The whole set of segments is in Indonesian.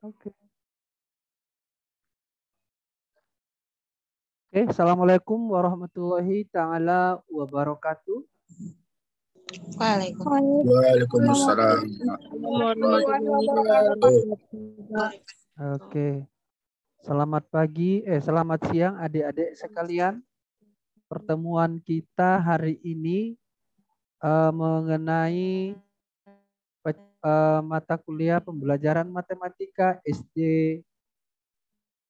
Oke. Assalamualaikum warahmatullahi taala wabarakatuh. Waalaikumsalam. Oke. Selamat pagi, selamat siang adik-adik sekalian. Pertemuan kita hari ini mengenai mata kuliah pembelajaran matematika SD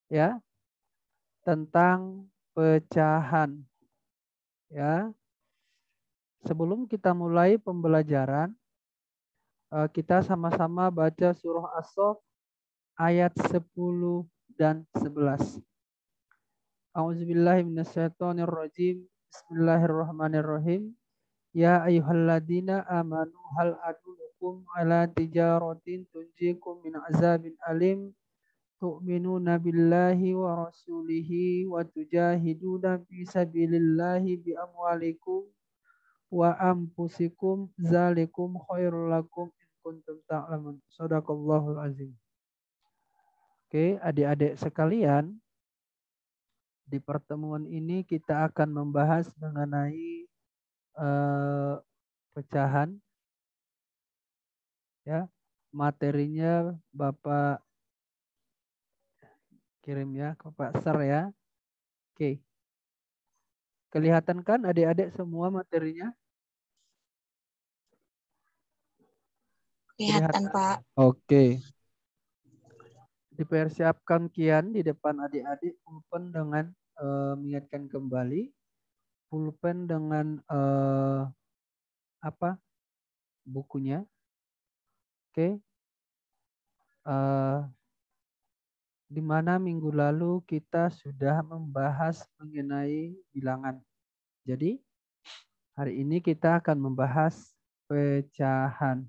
ya, tentang pecahan ya. Sebelum kita mulai pembelajaran, kita sama-sama baca surah As-Saff ayat 10 dan 11. A'udzubillahi minasyaitonirrajim. Bismillahirrahmanirrahim. Ya ayyuhalladzina amanu hal adullukum ala tijaratin tunjikum min azabin alim tu'minuna billahi wa rasulihi wa tujahiduna fi sabilillahi bi amwalikum wa anfusikum zalikum khairul lakum in kuntum ta'lamun. Shadaqallahul azim. Oke, adik-adik sekalian, di pertemuan ini kita akan membahas mengenai pecahan ya. Materinya Bapak kirim ya ke Pak Ser ya. Oke. Kelihatan kan adik-adik semua materinya? Kelihatan, Pak. Oke. Dipersiapkan kian di depan adik-adik pulpen dengan mengingatkan kembali. Pulpen dengan bukunya. Oke. Di mana minggu lalu kita sudah membahas mengenai bilangan. Jadi hari ini kita akan membahas pecahan.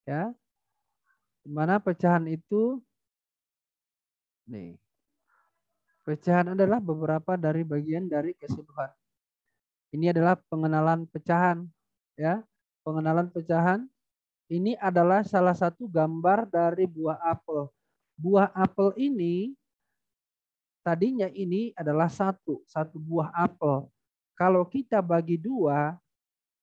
Ya. Di mana pecahan itu nih. Pecahan adalah beberapa dari bagian dari keseluruhan. Ini adalah pengenalan pecahan, ya. Pengenalan pecahan ini adalah salah satu gambar dari buah apel. Buah apel ini tadinya ini adalah satu buah apel. Kalau kita bagi dua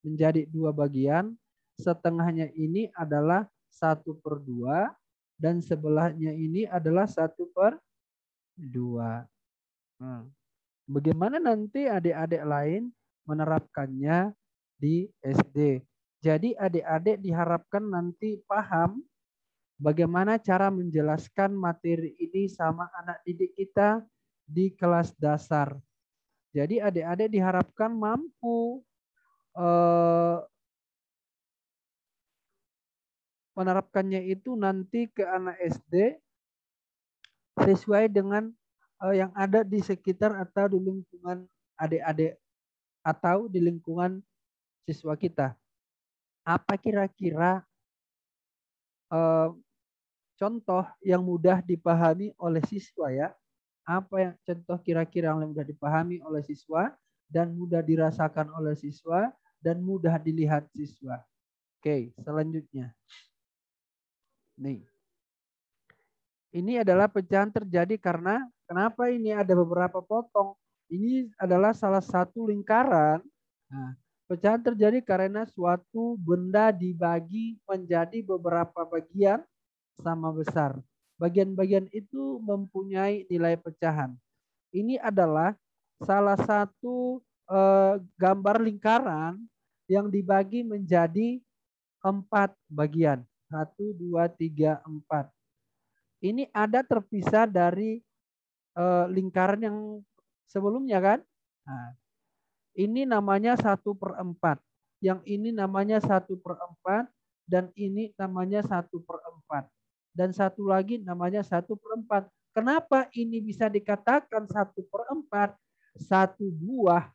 menjadi dua bagian, setengahnya ini adalah 1/2 dan sebelahnya ini adalah 1/2. Bagaimana nanti adik-adik lain menerapkannya di SD? Jadi adik-adik diharapkan nanti paham bagaimana cara menjelaskan materi ini sama anak didik kita di kelas dasar. Jadi adik-adik diharapkan mampu menerapkannya itu nanti ke anak SD sesuai dengan yang ada di sekitar atau di lingkungan adik-adik atau di lingkungan siswa kita. Apa kira-kira contoh yang mudah dipahami oleh siswa ya? Apa yang contoh kira-kira yang mudah dipahami oleh siswa dan mudah dirasakan oleh siswa dan mudah dilihat siswa? Oke, selanjutnya. Nih. Ini adalah pecahan terjadi karena kenapa ini ada beberapa potong? Ini adalah salah satu lingkaran. Nah, pecahan terjadi karena suatu benda dibagi menjadi beberapa bagian sama besar. Bagian-bagian itu mempunyai nilai pecahan. Ini adalah salah satu gambar lingkaran yang dibagi menjadi 4 bagian. 1, 2, 3, 4. Ini ada terpisah dari lingkaran yang sebelumnya kan. Nah, ini namanya 1/4. Yang ini namanya 1/4. Dan ini namanya 1/4. Dan satu lagi namanya 1/4. Kenapa ini bisa dikatakan 1/4? Satu buah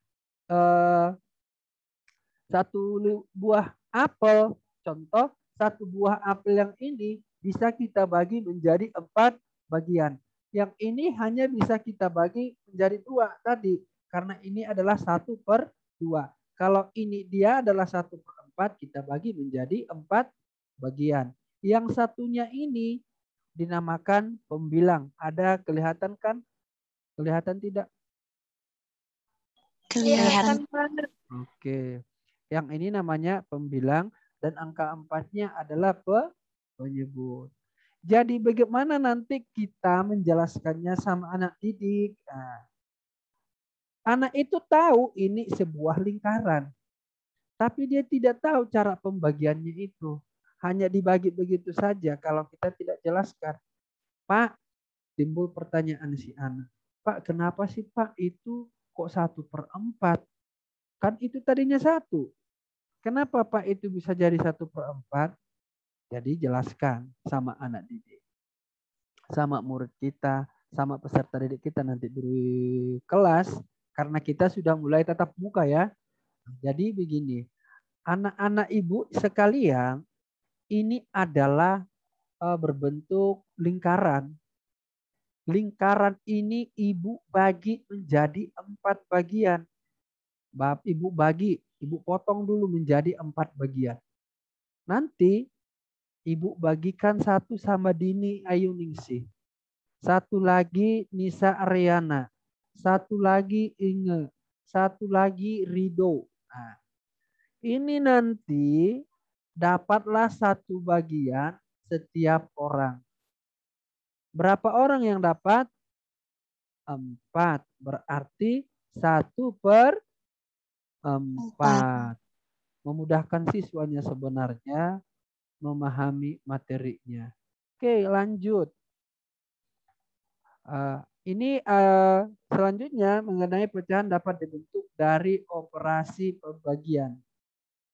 apel. Contoh, satu buah apel yang ini bisa kita bagi menjadi 4 bagian. Yang ini hanya bisa kita bagi menjadi 2 tadi. Karena ini adalah 1/2. Kalau ini dia adalah 1/4, kita bagi menjadi 4 bagian. Yang satunya ini dinamakan pembilang. Ada kelihatan kan? Kelihatan tidak? Kelihatan. Oke. Yang ini namanya pembilang dan angka 4-nya adalah penyebut. Jadi bagaimana nanti kita menjelaskannya sama anak didik? Nah, anak itu tahu ini sebuah lingkaran. Tapi dia tidak tahu cara pembagiannya itu. Hanya dibagi begitu saja kalau kita tidak jelaskan. Pak, timbul pertanyaan si anak. Pak, kenapa sih Pak itu kok 1/4? Kan itu tadinya 1. Kenapa Pak itu bisa jadi 1/4? Jadi jelaskan sama anak didik. Sama murid kita, sama peserta didik kita nanti di kelas. Karena kita sudah mulai tatap muka ya. Jadi begini, anak-anak ibu sekalian, ini adalah berbentuk lingkaran. Lingkaran ini ibu bagi menjadi 4 bagian. Ibu potong dulu menjadi 4 bagian. Nanti ibu bagikan 1 sama Dini Ayuningsih. 1 lagi Nisa Ariana. 1 lagi Inge. 1 lagi Rido. Nah, ini nanti dapatlah 1 bagian setiap orang. Berapa orang yang dapat? 4. Berarti 1/4. Memudahkan siswanya sebenarnya memahami materinya. Oke, lanjut. Ini selanjutnya mengenai pecahan dapat dibentuk dari operasi pembagian.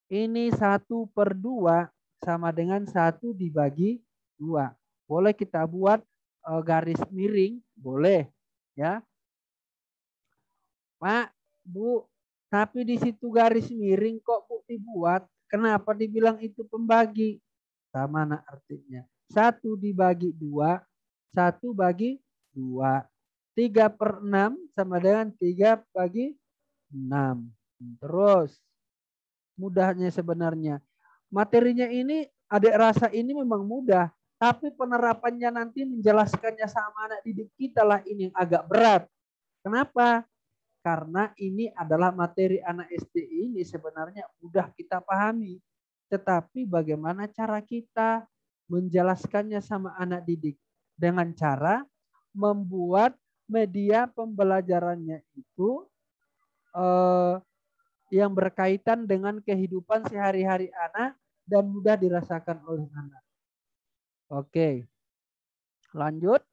Ini 1/2 sama dengan 1 dibagi 2. Boleh kita buat garis miring, boleh ya. Pak, Bu, tapi di situ garis miring kok Bu dibuat? Kenapa dibilang itu pembagi? Sama nah artinya. 1 dibagi 2, 1 bagi 2. 3/6 sama dengan 3 bagi 6. Terus mudahnya sebenarnya. Materinya ini adik rasa ini memang mudah. Tapi penerapannya nanti menjelaskannya sama anak didik kita lah ini yang agak berat. Kenapa? Karena ini adalah materi anak SD ini sebenarnya mudah kita pahami. Tetapi bagaimana cara kita menjelaskannya sama anak didik? Dengan cara membuat media pembelajarannya itu yang berkaitan dengan kehidupan sehari-hari anak dan mudah dirasakan oleh anak. Oke, lanjut.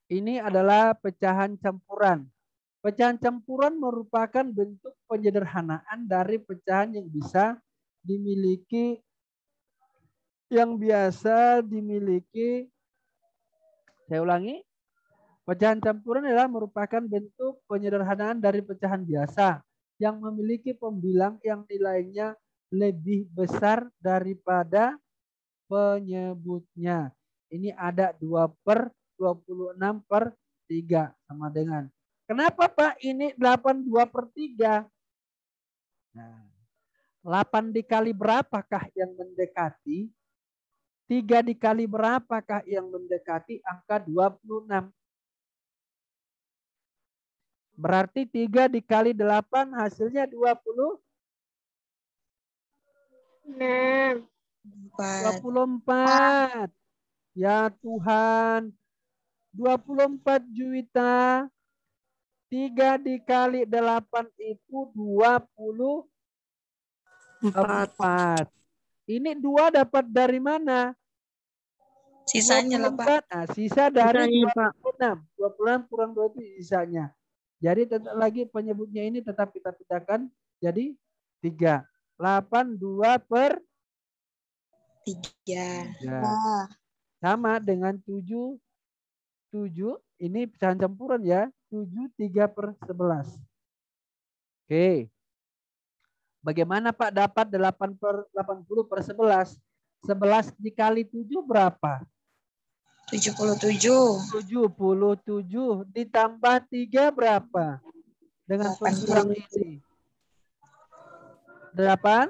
Ini adalah pecahan campuran. Pecahan campuran merupakan bentuk penyederhanaan dari pecahan yang bisa dimiliki, yang biasa dimiliki. Saya ulangi. Pecahan campuran adalah merupakan bentuk penyederhanaan dari pecahan biasa yang memiliki pembilang yang nilainya lebih besar daripada penyebutnya. Ini ada 2/26/3 sama dengan. Kenapa Pak ini 82/3? Nah, 8 dikali berapakah yang mendekati? 3 dikali berapakah yang mendekati angka 26? Berarti 3 dikali 8 hasilnya 20? 24. Ya Tuhan. 24 juta. 3 dikali 8 itu 24. Ini 2 dapat dari mana? Sisanya lah Pak. Nah, sisa dari 26. 26 kurang 2 itu sisanya. Jadi tetap lagi penyebutnya ini tetap kita pindahkan jadi 3. 82/3. Sama dengan 7 ini pecahan campuran ya. 7 3/11. Oke. Bagaimana Pak dapat 80/11? 11 dikali 7 berapa? 77. 77 ditambah 3 berapa? Dengan pembilang ini. 80.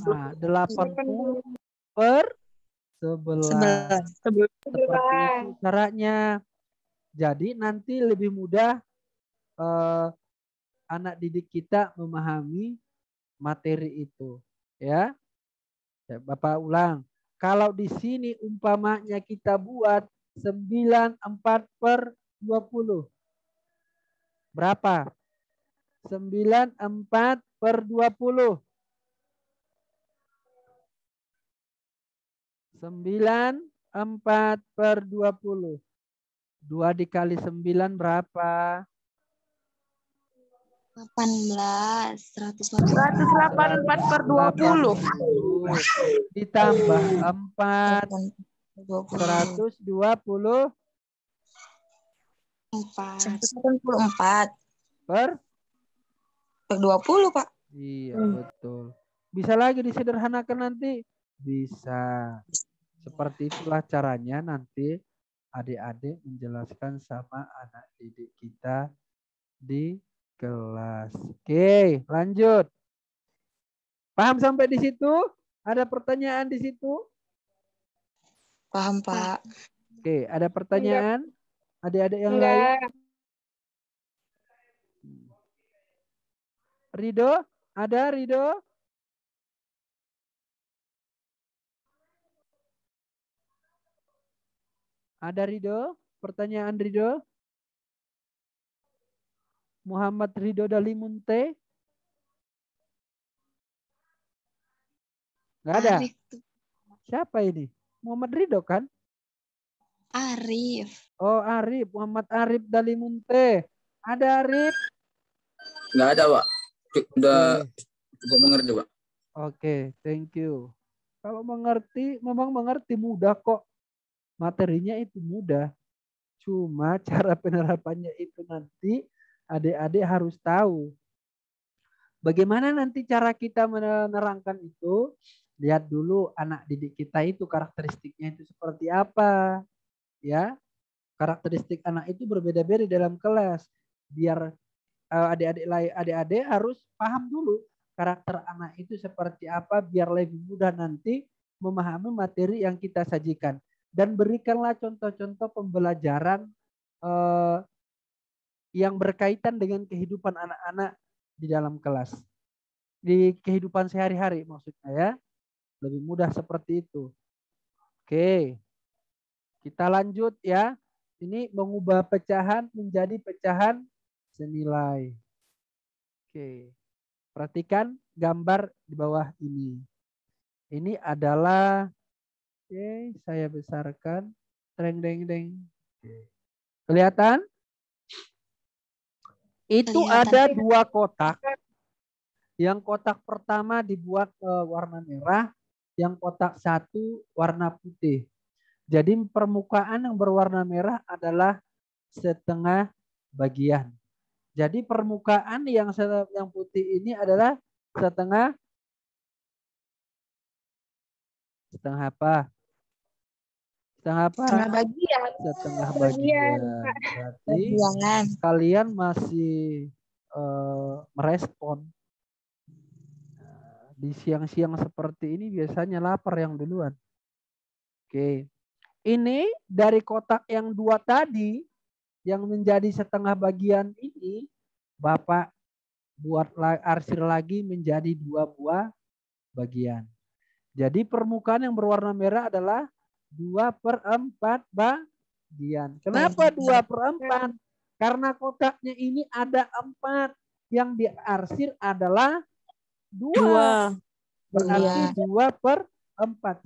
Nah, 80/11. 11. 11. Seperti itu caranya. Jadi nanti lebih mudah anak didik kita memahami materi itu. Ya, Bapak ulang. Kalau di sini umpamanya kita buat 94/20. Berapa? 94/20. 94/20. 2 dikali 9 berapa? 18. 184/20. 80. Ditambah 4. 184. 124 184 per 20, Pak. iya betul. Bisa lagi disederhanakan nanti? Bisa. Seperti itulah caranya nanti adik-adik menjelaskan sama anak didik kita di kelas. Oke, lanjut. Paham sampai di situ? Ada pertanyaan di situ? Paham, Pak. Oke, ada pertanyaan? Adik-adik yang lain? Rido? Ada Rido? Ada Rido? Pertanyaan Rido? Muhammad Rido Dalimunte? Nggak ada? Arif. Siapa ini? Muhammad Rido kan? Arif. Oh Arif, Muhammad Arif Dalimunte. Ada Arif? Nggak ada, Pak. Udah Oke. cukup mengerti, Pak. Oke, thank you. Kalau mengerti, memang mengerti mudah kok. Materinya itu mudah. Cuma cara penerapannya itu nanti adik-adik harus tahu. Bagaimana nanti cara kita menerangkan itu? Lihat dulu anak didik kita itu karakteristiknya itu seperti apa. Ya, karakteristik anak itu berbeda-beda dalam kelas. Biar adik-adik harus paham dulu karakter anak itu seperti apa biar lebih mudah nanti memahami materi yang kita sajikan. Dan berikanlah contoh-contoh pembelajaran yang berkaitan dengan kehidupan anak-anak di dalam kelas. Di kehidupan sehari-hari maksudnya ya. Lebih mudah seperti itu. Oke. Kita lanjut ya. Ini mengubah pecahan menjadi pecahan senilai. Oke. Perhatikan gambar di bawah ini. Ini adalah, oke, saya besarkan. Deng deng deng. Kelihatan? Itu Kelihatan. ada 2 kotak. Yang kotak pertama dibuat warna merah, yang kotak 1 warna putih. Jadi permukaan yang berwarna merah adalah setengah bagian. Jadi permukaan yang putih ini adalah setengah apa? Setengah apa? Setengah bagian. Setengah bagian. Berarti kalian masih merespon. Di siang-siang seperti ini biasanya lapar yang duluan. Oke. Ini dari kotak yang 2 tadi yang menjadi setengah bagian ini Bapak buat arsir lagi menjadi 2 buah bagian. Jadi permukaan yang berwarna merah adalah 2/4 bagian. Kenapa 2/4? Karena kotaknya ini ada 4. Yang diarsir adalah 2. Berarti 2/4.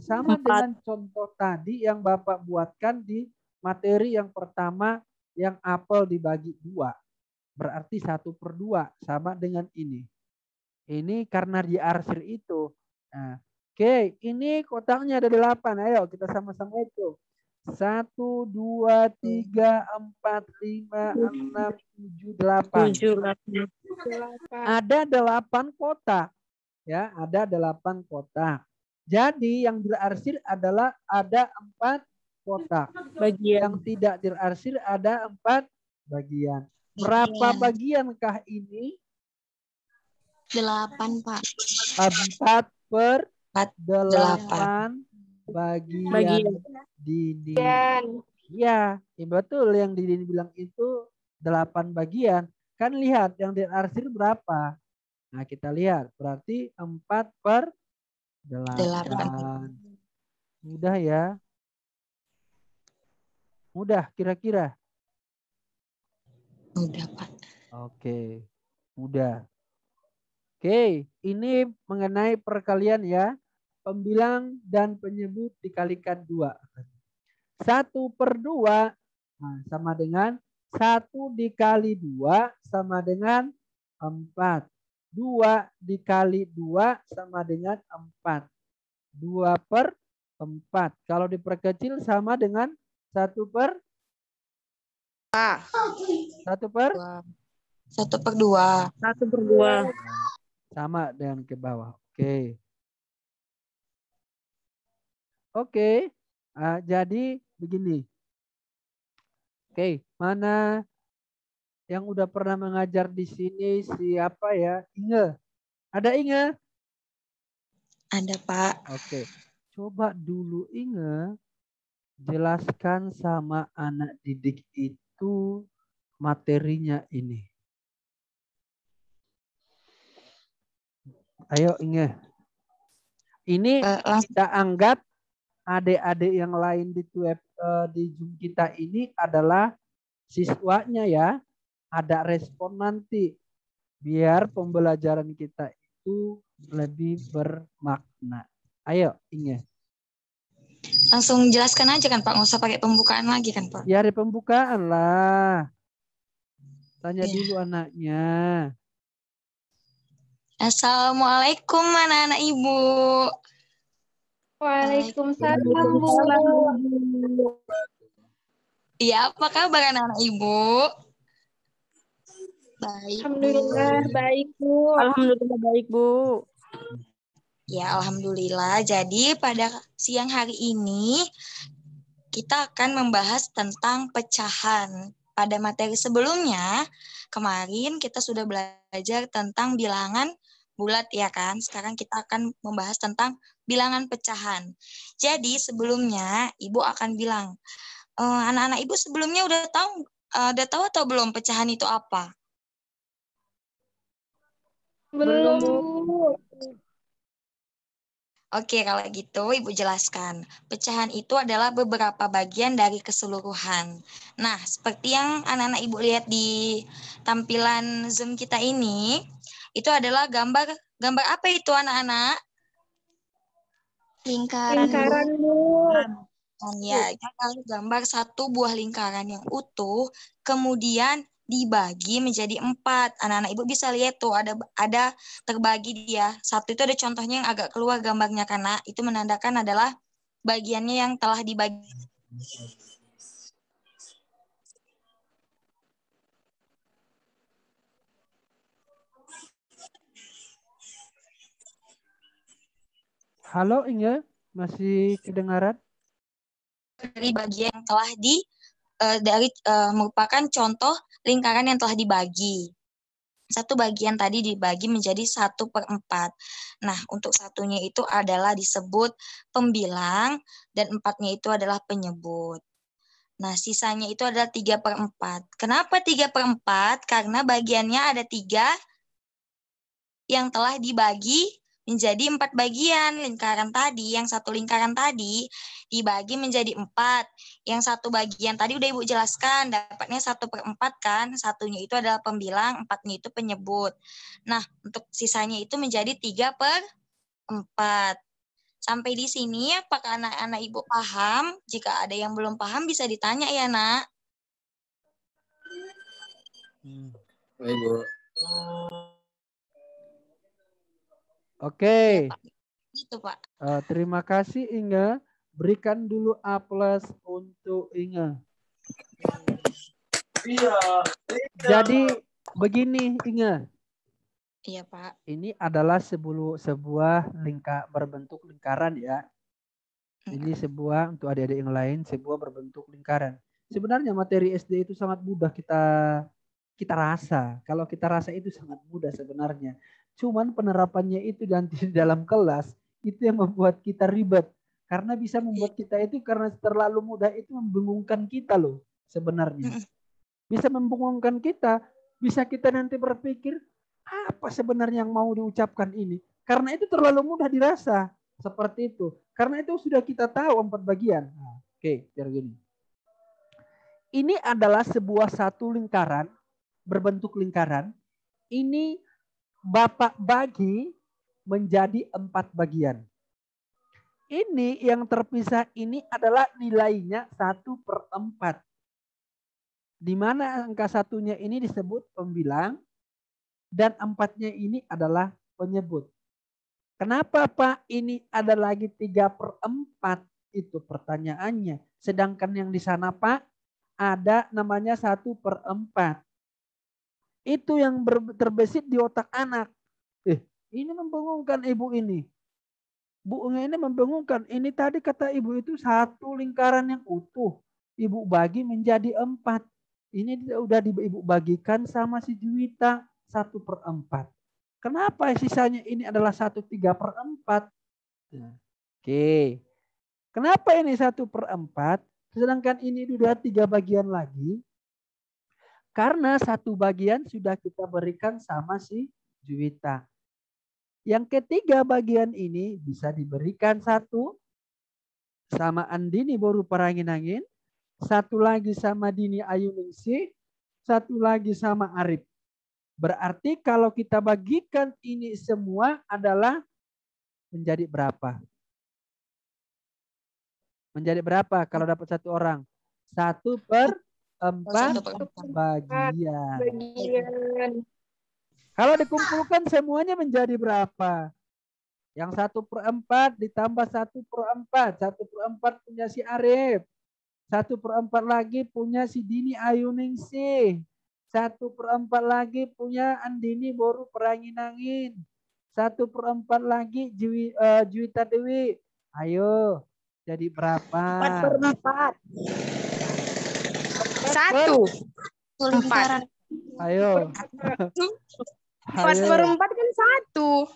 Sama dengan contoh tadi yang Bapak buatkan di materi yang pertama yang apel dibagi 2. Berarti 1/2 sama dengan ini. Ini karena diarsir itu. Nah, oke, ini kotaknya ada 8. Ayo kita sama-sama hitung. 1, 2, 3, 4, 5, 6, 7, 8. Ada 8 kotak. Ya, ada 8 kotak. Jadi yang diarsir adalah ada 4 kotak. Yang tidak diarsir ada 4 bagian. Berapa bagiankah ini? 8, Pak. 4/8. bagian Dini. Ya, betul yang Dini bilang itu 8 bagian. Kan lihat yang diarsir berapa? Nah, kita lihat. Berarti 4/8. Mudah ya. Mudah kira-kira. Mudah, Pak. Oke. Mudah. Oke, ini mengenai perkalian ya. Pembilang dan penyebut dikalikan 2. 1/2 sama dengan 1 dikali 2 sama dengan 4. 2 dikali 2 sama dengan 4. 2/4. Kalau diperkecil sama dengan 1/2. 1/2. Sama dengan ke bawah. Oke. Oke. Jadi begini. Oke, mana yang udah pernah mengajar di sini siapa ya? Inge. Ada Inge? Ada, Pak. Oke. Coba dulu Inge jelaskan sama anak didik itu materinya ini. Ayo Inge. Ini kita anggap adik-adik yang lain di Zoom kita ini adalah siswanya ya. Ada respon nanti. Biar pembelajaran kita itu lebih bermakna. Ayo Inge. Langsung jelaskan aja kan, Pak. Nggak usah pakai pembukaan lagi kan, Pak. Ya di pembukaan lah. Tanya dulu anaknya. Assalamualaikum anak-anak Ibu. Waalaikumsalam, Bu. Iya, apa kabar anak-anak Ibu? Baik, Alhamdulillah Bu. baik, Bu. Alhamdulillah baik, Bu. Ya, alhamdulillah. Jadi pada siang hari ini kita akan membahas tentang pecahan. Pada materi sebelumnya, kemarin kita sudah belajar tentang bilangan bulat ya kan. Sekarang kita akan membahas tentang bilangan pecahan. Jadi sebelumnya Ibu akan bilang, anak-anak Ibu sebelumnya udah tahu atau belum pecahan itu apa? Belum, Bu. Oke, kalau gitu Ibu jelaskan. Pecahan itu adalah beberapa bagian dari keseluruhan. Nah, seperti yang anak-anak Ibu lihat di tampilan Zoom kita ini, itu adalah gambar apa itu anak-anak? Lingkaran, Bu. Ya, itu adalah gambar satu buah lingkaran yang utuh, kemudian dibagi menjadi 4. Anak-anak Ibu bisa lihat tuh ada terbagi dia. Satu itu ada contohnya yang agak keluar gambarnya karena itu menandakan adalah bagiannya yang telah dibagi. Halo Inge, masih kedengaran? Dari bagian yang telah merupakan contoh lingkaran yang telah dibagi. Satu bagian tadi dibagi menjadi 1/4. Nah, untuk satunya itu adalah disebut pembilang dan 4-nya itu adalah penyebut. Nah, sisanya itu adalah 3/4. Kenapa 3/4? Karena bagiannya ada 3 yang telah dibagi menjadi 4 bagian lingkaran tadi. Yang satu lingkaran tadi dibagi menjadi 4. Yang satu bagian tadi udah Ibu jelaskan, dapatnya 1/4 kan. Satunya itu adalah pembilang, 4-nya itu penyebut. Nah, untuk sisanya itu menjadi 3/4. Sampai di sini apakah anak-anak Ibu paham? Jika ada yang belum paham bisa ditanya ya, Nak. Baik, Bu. Oke. Ya, Pak. Itu, Pak. Terima kasih Inge. Berikan dulu A+ untuk Inge. Jadi begini Inge. Iya, Pak. Ini adalah sebuah berbentuk lingkaran ya. Ini sebuah untuk adik-adik yang lain sebuah berbentuk lingkaran. Sebenarnya materi SD itu sangat mudah kita rasa. Kalau kita rasa itu sangat mudah sebenarnya. Cuman penerapannya itu nanti di dalam kelas itu yang membuat kita ribet. Karena bisa membuat kita itu, karena terlalu mudah itu membingungkan kita loh sebenarnya. Bisa membingungkan kita, bisa kita nanti berpikir, apa sebenarnya yang mau diucapkan ini? Karena itu terlalu mudah dirasa. Seperti itu. Karena itu sudah kita tahu 4 bagian. Nah, oke, biar gini. Ini adalah sebuah satu lingkaran, berbentuk lingkaran. Ini Bapak bagi menjadi 4 bagian. Ini yang terpisah ini adalah nilainya 1/4. Di mana angka satunya ini disebut pembilang dan 4-nya ini adalah penyebut. Kenapa Pak ini ada lagi 3/4? Itu pertanyaannya. Sedangkan yang di sana Pak ada namanya 1/4. Itu yang terbesit di otak anak. Ini membingungkan ibu ini. Bu ini membingungkan. Ini tadi kata ibu itu satu lingkaran yang utuh. Ibu bagi menjadi 4. Ini udah ibu bagikan sama si Juwita 1/4. Kenapa sisanya ini adalah 1/3/4? Oke. Kenapa ini 1/4? Sedangkan ini sudah 3 bagian lagi. Karena 1 bagian sudah kita berikan sama si Juwita. Yang ketiga bagian ini bisa diberikan 1 sama Andini Boru Parangin-angin, 1 lagi sama Dini Ayuningsih, 1 lagi sama Arif. Berarti kalau kita bagikan ini semua adalah menjadi berapa? Menjadi berapa kalau dapat 1 orang? 1/4 bagian. Kalau dikumpulkan semuanya menjadi berapa? Yang 1/4 ditambah 1/4. 1/4 punya si Arif. 1/4 lagi punya si Dini Ayuningsih. 1/4 lagi punya Andini Boru Parangin-angin. 1/4 lagi Juwita Dewi. Ayo, jadi berapa? 4/4. 1. Ayo. 4/4 kan 1.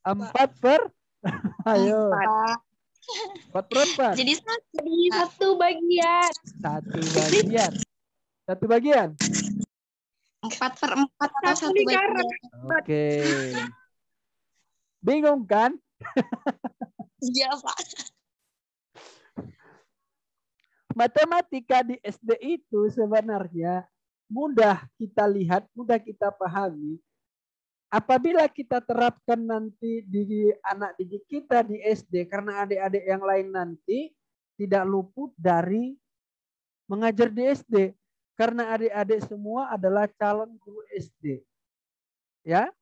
4 ayo. 4/4. Jadi 1 bagian. 1 bagian. 4/4 atau 1 lingkaran. bagian. Oke. Bingung kan? Iya, Pak. Matematika di SD itu sebenarnya mudah kita lihat, mudah kita pahami. Apabila kita terapkan nanti di anak didik kita di SD, karena adik-adik yang lain nanti tidak luput dari mengajar di SD. Karena adik-adik semua adalah calon guru SD. Ya.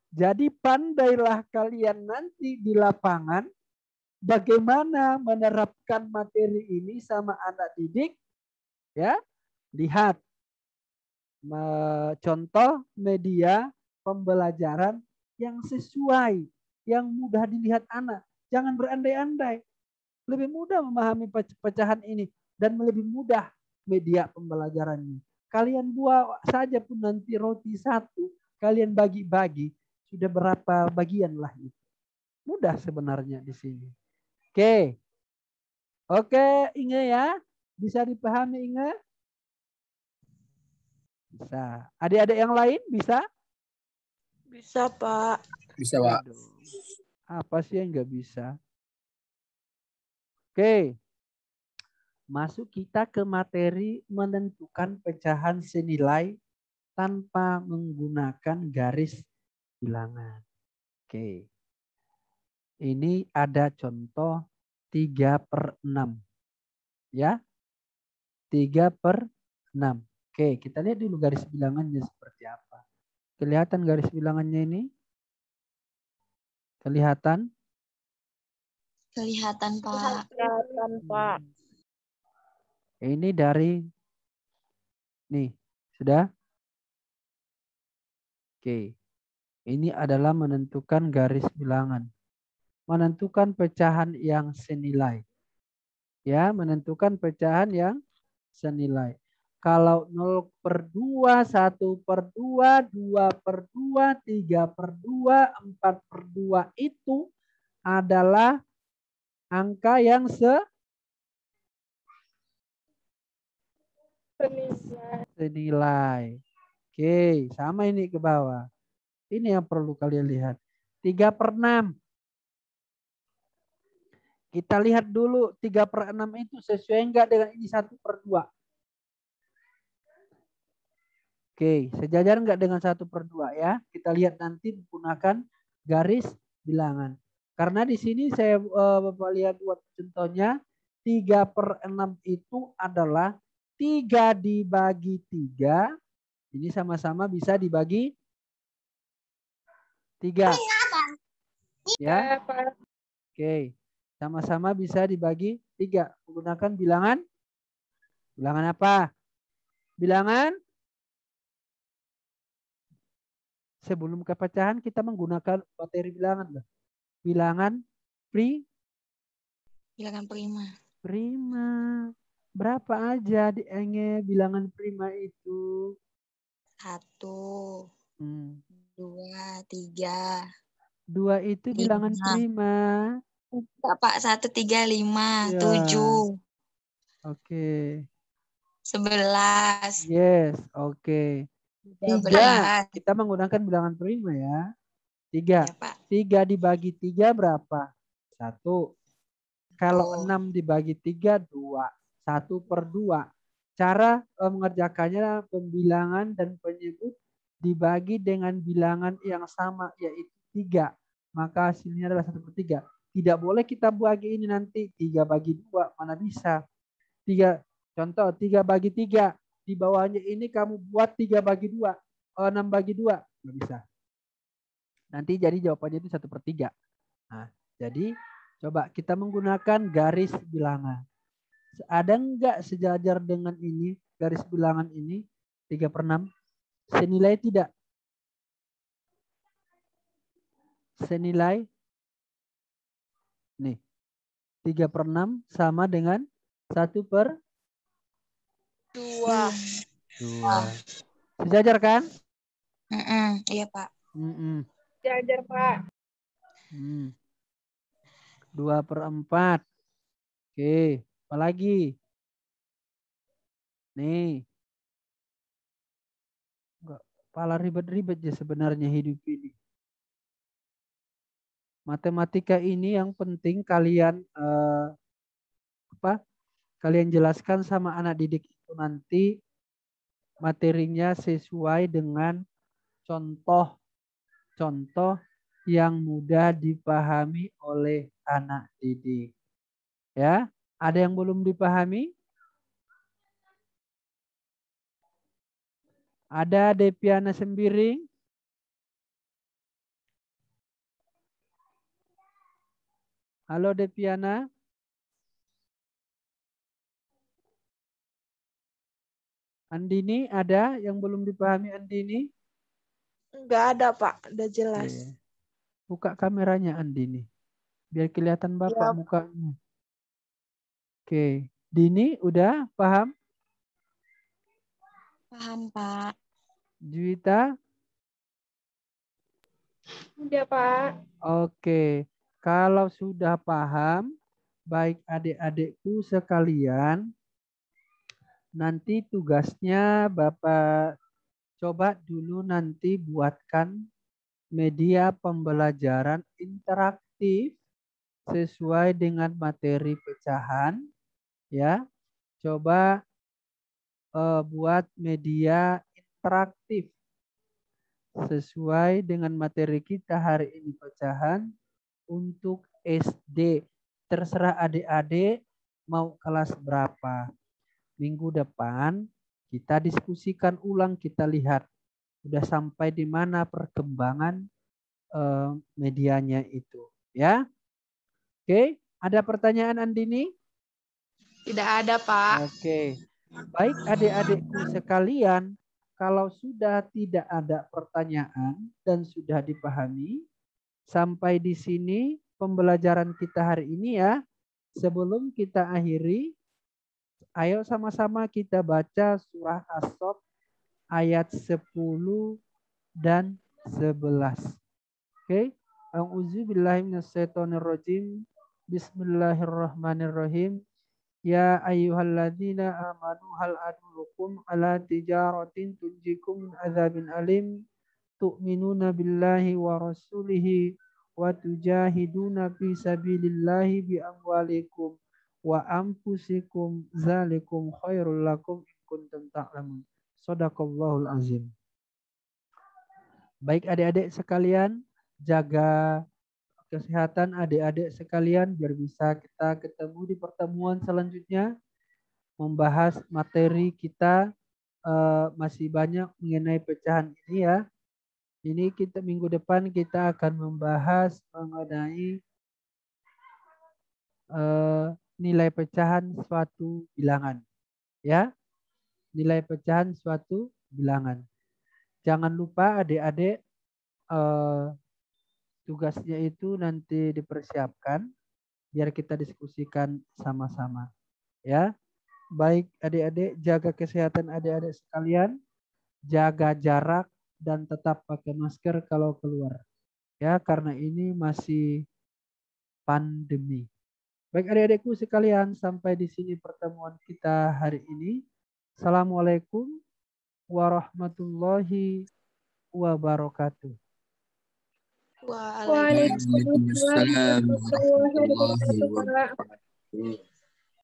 Jadi pandailah kalian nanti di lapangan bagaimana menerapkan materi ini sama anak didik. Ya. Lihat contoh media pembelajaran yang sesuai, yang mudah dilihat anak. Jangan berandai-andai. Lebih mudah memahami pecahan ini dan lebih mudah media pembelajarannya. Kalian buat saja pun nanti roti 1, kalian bagi-bagi, sudah berapa bagian lah itu. Mudah sebenarnya di sini. Oke. Oke, Inge ya. Bisa dipahami Inge? Bisa. Adik-adik yang lain bisa? Bisa, Pak. Bisa, Pak. Aduh, apa sih yang nggak bisa? Oke. Masuk kita ke materi menentukan pecahan senilai tanpa menggunakan garis bilangan. Oke. Ini ada contoh 3/6. Ya. 3/6. Oke, kita lihat dulu garis bilangannya seperti apa. Kelihatan garis bilangannya ini? Kelihatan? Kelihatan, Pak. Kelihatan, Pak. Ini dari nih, sudah? Oke. Ini adalah menentukan garis bilangan. Menentukan pecahan yang senilai. Ya, menentukan pecahan yang senilai. Kalau 0/2, 1/2, 2/2, 3/2, 4/2 itu adalah angka yang senilai. Oke, sama ini ke bawah. Ini yang perlu kalian lihat. 3/6. Kita lihat dulu 3/6 itu sesuai enggak dengan ini 1/2. Oke, sejajar enggak dengan 1/2 ya? Kita lihat nanti menggunakan garis bilangan. Karena di sini saya Bapak lihat buat contohnya 3/6 itu adalah 3 dibagi 3. Ini sama-sama bisa dibagi 3. Ya. Oke. Sama-sama bisa dibagi 3. Menggunakan bilangan. Bilangan apa? Bilangan. Sebelum ke pecahan kita menggunakan materi bilangan. Bilangan Bilangan prima. Prima. Berapa aja bilangan prima itu? 1, 2, 3. 2 itu bilangan 5. prima. Enggak, Pak. 1, 3, 5, Ya. 7. Oke. 11. Yes, oke. 3. Kita menggunakan bilangan prima ya. 3. Ya, Pak. 3 dibagi 3 berapa? 1. Kalau 6 dibagi 3, 2. 1/2. Cara mengerjakannya pembilangan dan penyebut dibagi dengan bilangan yang sama yaitu 3. Maka hasilnya adalah 1/3. Tidak boleh kita bagi ini nanti 3 bagi 2. Mana bisa? 3. Contoh 3 bagi 3. Di bawahnya ini kamu buat 3 bagi 2. 6 bagi 2. Nggak bisa. Nanti jadi jawabannya itu 1/3. Nah, jadi coba kita menggunakan garis bilangan. Ada enggak sejajar dengan ini, garis bilangan ini, 3/6? Senilai tidak? Senilai? Nih, 3/6 sama dengan 1/2. Sejajar kan? Iya, Pak. Sejajar, Pak. 2/4. Oke, apa lagi? Nih. Enggak, pala ribet-ribet ya sebenarnya hidup ini. Matematika ini yang penting kalian kalian jelaskan sama anak didik itu nanti materinya sesuai dengan contoh-contoh yang mudah dipahami oleh anak didik. Ya, ada yang belum dipahami? Ada Depiana Sembiring? Halo Depiana. Andini ada yang belum dipahami Andini? Enggak ada, Pak. Udah jelas. Oke. Buka kameranya Andini. Biar kelihatan Bapak mukanya. Oke. Dini udah paham? Paham, Pak. Juwita? Udah, Pak. Oke. Kalau sudah paham, baik adik-adikku sekalian, nanti tugasnya Bapak coba dulu nanti buatkan media pembelajaran interaktif sesuai dengan materi pecahan. Ya, coba buat media interaktif sesuai dengan materi kita hari ini pecahan untuk SD. Terserah adik-adik mau kelas berapa. Minggu depan kita diskusikan ulang, kita lihat udah sampai di mana perkembangan medianya itu. Ya, oke. Ada pertanyaan Andini? Tidak ada, Pak. Oke. Baik adik-adikku sekalian, kalau sudah tidak ada pertanyaan dan sudah dipahami, sampai di sini pembelajaran kita hari ini ya. Sebelum kita akhiri, ayo sama-sama kita baca surah As-Saff ayat 10 dan 11. Oke. A'udzubillahi minasyaitonirrajim. Bismillahirrahmanirrahim. Ya ayyuhalladzina amanu hal adullukum ala tijaratin tunjikum min adzabin alim tu'minuna billahi wa rasulihi wa tujahiduna fi sabilillahi bi amwalikum wa anfusikum zalikum khairul lakum in kuntum ta'lamun. Shadaqallahul azim. Baik adik-adik sekalian, jaga kesehatan adik-adik sekalian biar bisa kita ketemu di pertemuan selanjutnya membahas materi kita masih banyak mengenai pecahan ini ya. Ini kita minggu depan kita akan membahas mengenai nilai pecahan suatu bilangan ya. Nilai pecahan suatu bilangan. Jangan lupa adik-adik tugasnya itu nanti dipersiapkan biar kita diskusikan sama-sama ya. Baik adik-adik, jaga kesehatan adik-adik sekalian, jaga jarak dan tetap pakai masker kalau keluar ya, karena ini masih pandemi. Baik adik-adikku sekalian, sampai di sini pertemuan kita hari ini. Assalamualaikum warahmatullahi wabarakatuh. Waalaikumsalam warahmatullahi wabarakatuh.